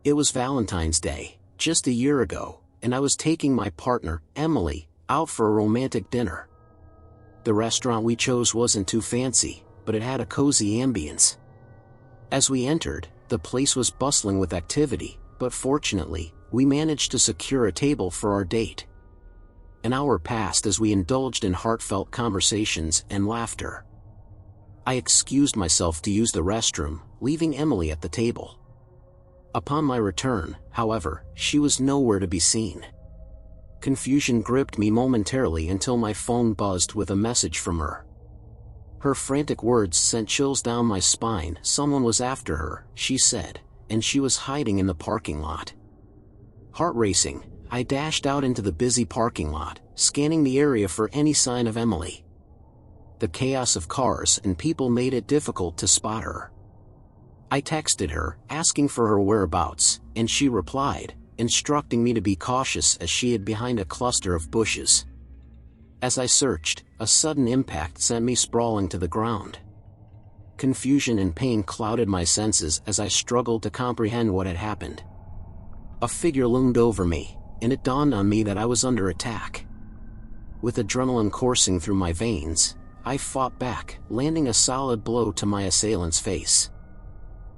It was Valentine's Day, just a year ago, and I was taking my partner, Emily, out for a romantic dinner. The restaurant we chose wasn't too fancy, but it had a cozy ambience. As we entered, the place was bustling with activity, but fortunately, we managed to secure a table for our date. An hour passed as we indulged in heartfelt conversations and laughter. I excused myself to use the restroom, leaving Emily at the table. Upon my return, however, she was nowhere to be seen. Confusion gripped me momentarily until my phone buzzed with a message from her. Her frantic words sent chills down my spine. Someone was after her, she said, and she was hiding in the parking lot. Heart racing, I dashed out into the busy parking lot, scanning the area for any sign of Emily. The chaos of cars and people made it difficult to spot her. I texted her, asking for her whereabouts, and she replied, instructing me to be cautious as she hid behind a cluster of bushes. As I searched, a sudden impact sent me sprawling to the ground. Confusion and pain clouded my senses as I struggled to comprehend what had happened. A figure loomed over me, and it dawned on me that I was under attack. With adrenaline coursing through my veins, I fought back, landing a solid blow to my assailant's face.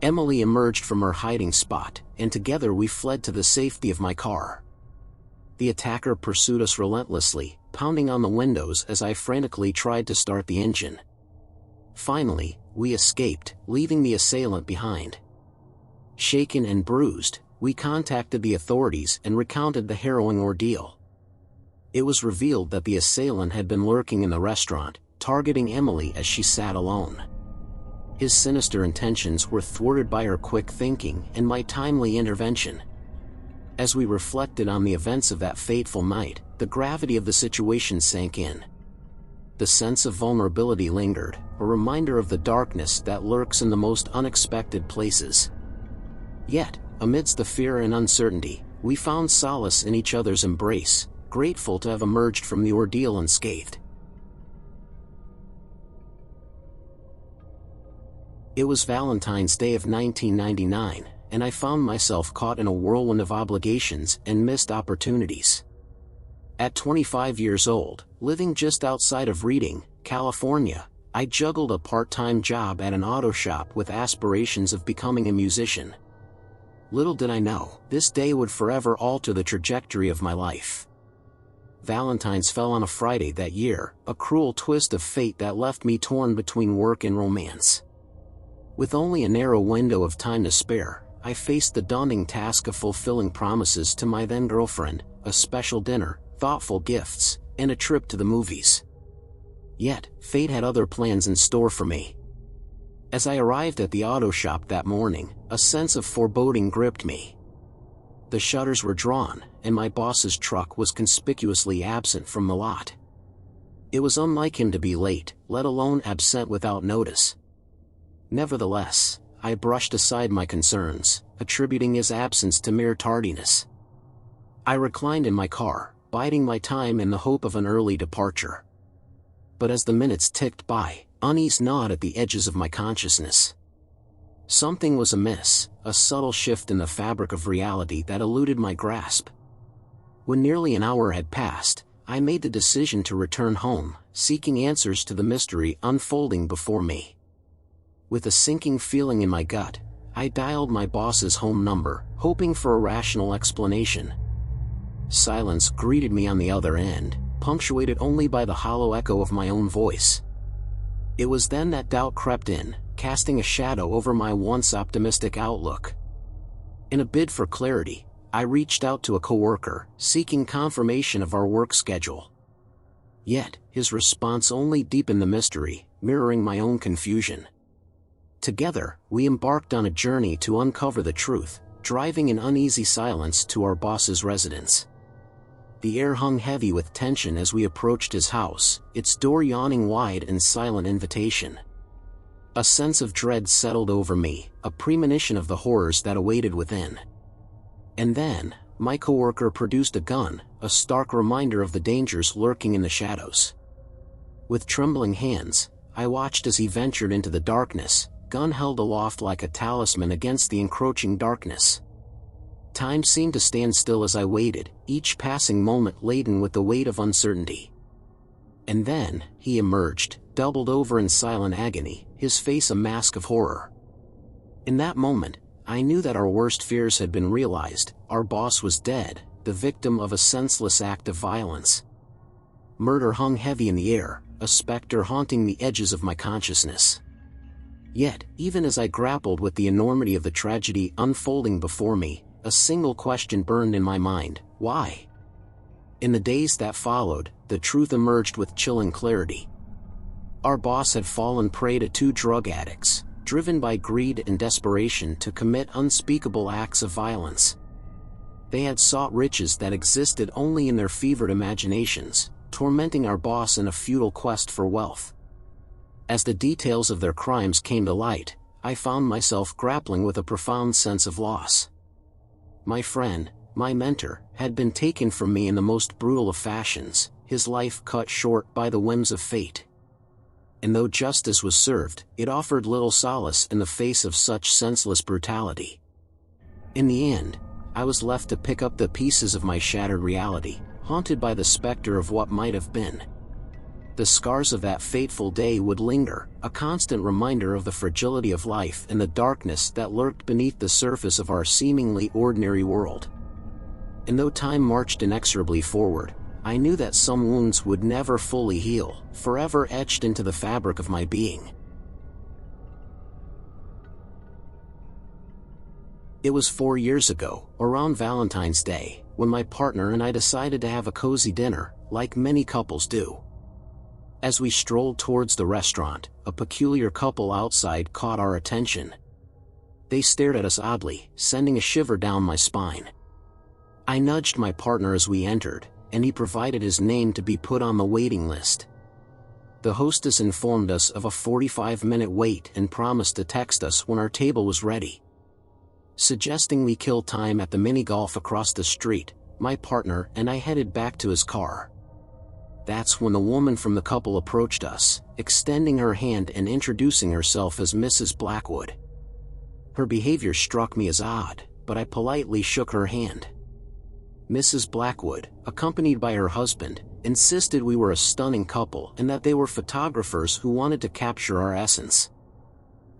Emily emerged from her hiding spot, and together we fled to the safety of my car. The attacker pursued us relentlessly, pounding on the windows as I frantically tried to start the engine. Finally, we escaped, leaving the assailant behind. Shaken and bruised, we contacted the authorities and recounted the harrowing ordeal. It was revealed that the assailant had been lurking in the restaurant, targeting Emily as she sat alone. His sinister intentions were thwarted by her quick thinking and my timely intervention. As we reflected on the events of that fateful night, the gravity of the situation sank in. The sense of vulnerability lingered, a reminder of the darkness that lurks in the most unexpected places. Yet, amidst the fear and uncertainty, we found solace in each other's embrace, grateful to have emerged from the ordeal unscathed. It was Valentine's Day of 1999, and I found myself caught in a whirlwind of obligations and missed opportunities. At 25 years old, living just outside of Reading, California, I juggled a part-time job at an auto shop with aspirations of becoming a musician. Little did I know, this day would forever alter the trajectory of my life. Valentine's fell on a Friday that year, a cruel twist of fate that left me torn between work and romance. With only a narrow window of time to spare, I faced the daunting task of fulfilling promises to my then-girlfriend, a special dinner, thoughtful gifts, and a trip to the movies. Yet, fate had other plans in store for me. As I arrived at the auto shop that morning, a sense of foreboding gripped me. The shutters were drawn, and my boss's truck was conspicuously absent from the lot. It was unlike him to be late, let alone absent without notice. Nevertheless, I brushed aside my concerns, attributing his absence to mere tardiness. I reclined in my car, biding my time in the hope of an early departure. But as the minutes ticked by, unease gnawed at the edges of my consciousness. Something was amiss, a subtle shift in the fabric of reality that eluded my grasp. When nearly an hour had passed, I made the decision to return home, seeking answers to the mystery unfolding before me. With a sinking feeling in my gut, I dialed my boss's home number, hoping for a rational explanation. Silence greeted me on the other end, punctuated only by the hollow echo of my own voice. It was then that doubt crept in, casting a shadow over my once optimistic outlook. In a bid for clarity, I reached out to a coworker, seeking confirmation of our work schedule. Yet, his response only deepened the mystery, mirroring my own confusion. Together, we embarked on a journey to uncover the truth, driving in uneasy silence to our boss's residence. The air hung heavy with tension as we approached his house, its door yawning wide in silent invitation. A sense of dread settled over me, a premonition of the horrors that awaited within. And then, my coworker produced a gun, a stark reminder of the dangers lurking in the shadows. With trembling hands, I watched as he ventured into the darkness, gun held aloft like a talisman against the encroaching darkness. Time seemed to stand still as I waited, each passing moment laden with the weight of uncertainty. And then, he emerged, doubled over in silent agony, his face a mask of horror. In that moment, I knew that our worst fears had been realized. Our boss was dead, the victim of a senseless act of violence. Murder hung heavy in the air, a specter haunting the edges of my consciousness. Yet, even as I grappled with the enormity of the tragedy unfolding before me, a single question burned in my mind: why? In the days that followed, the truth emerged with chilling clarity. Our boss had fallen prey to two drug addicts, driven by greed and desperation to commit unspeakable acts of violence. They had sought riches that existed only in their fevered imaginations, tormenting our boss in a futile quest for wealth. As the details of their crimes came to light, I found myself grappling with a profound sense of loss. My friend, my mentor, had been taken from me in the most brutal of fashions, his life cut short by the whims of fate. And though justice was served, it offered little solace in the face of such senseless brutality. In the end, I was left to pick up the pieces of my shattered reality, haunted by the specter of what might have been. The scars of that fateful day would linger, a constant reminder of the fragility of life and the darkness that lurked beneath the surface of our seemingly ordinary world. And though time marched inexorably forward, I knew that some wounds would never fully heal, forever etched into the fabric of my being. It was 4 years ago, around Valentine's Day, when my partner and I decided to have a cozy dinner, like many couples do. As we strolled towards the restaurant, a peculiar couple outside caught our attention. They stared at us oddly, sending a shiver down my spine. I nudged my partner as we entered, and he provided his name to be put on the waiting list. The hostess informed us of a 45-minute wait and promised to text us when our table was ready. Suggesting we kill time at the mini-golf across the street, my partner and I headed back to his car. That's when the woman from the couple approached us, extending her hand and introducing herself as Mrs. Blackwood. Her behavior struck me as odd, but I politely shook her hand. Mrs. Blackwood, accompanied by her husband, insisted we were a stunning couple and that they were photographers who wanted to capture our essence.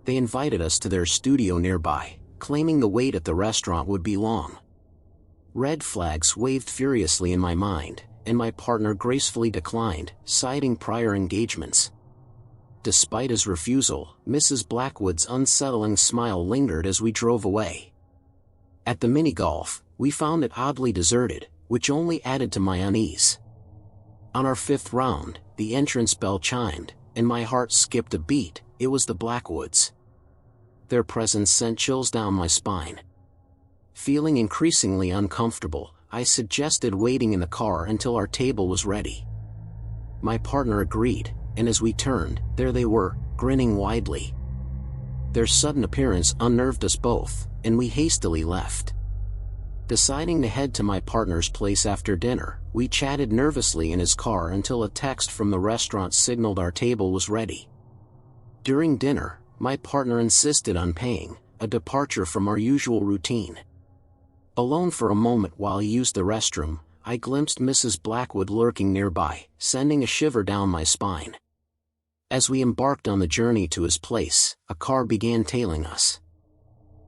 They invited us to their studio nearby, claiming the wait at the restaurant would be long. Red flags waved furiously in my mind, and my partner gracefully declined, citing prior engagements. Despite his refusal, Mrs. Blackwood's unsettling smile lingered as we drove away. At the mini-golf, we found it oddly deserted, which only added to my unease. On our fifth round, the entrance bell chimed, and my heart skipped a beat. It was the Blackwoods. Their presence sent chills down my spine. Feeling increasingly uncomfortable, I suggested waiting in the car until our table was ready. My partner agreed, and as we turned, there they were, grinning widely. Their sudden appearance unnerved us both, and we hastily left. Deciding to head to my partner's place after dinner, we chatted nervously in his car until a text from the restaurant signaled our table was ready. During dinner, my partner insisted on paying, a departure from our usual routine. Alone for a moment while he used the restroom, I glimpsed Mrs. Blackwood lurking nearby, sending a shiver down my spine. As we embarked on the journey to his place, a car began tailing us.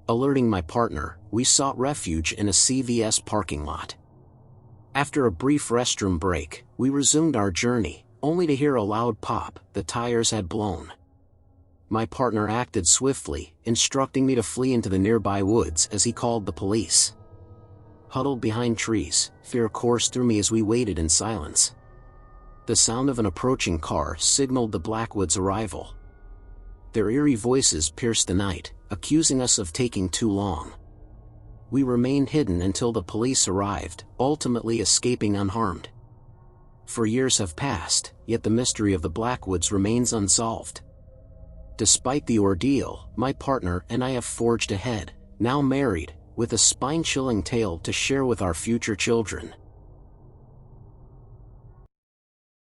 Alerting my partner, we sought refuge in a CVS parking lot. After a brief restroom break, we resumed our journey, only to hear a loud pop. The tires had blown. My partner acted swiftly, instructing me to flee into the nearby woods as he called the police. Huddled behind trees, fear coursed through me as we waited in silence. The sound of an approaching car signaled the Blackwoods' arrival. Their eerie voices pierced the night, accusing us of taking too long. We remained hidden until the police arrived, ultimately escaping unharmed. For years have passed, yet the mystery of the Blackwoods remains unsolved. Despite the ordeal, my partner and I have forged ahead, now married, with a spine-chilling tale to share with our future children.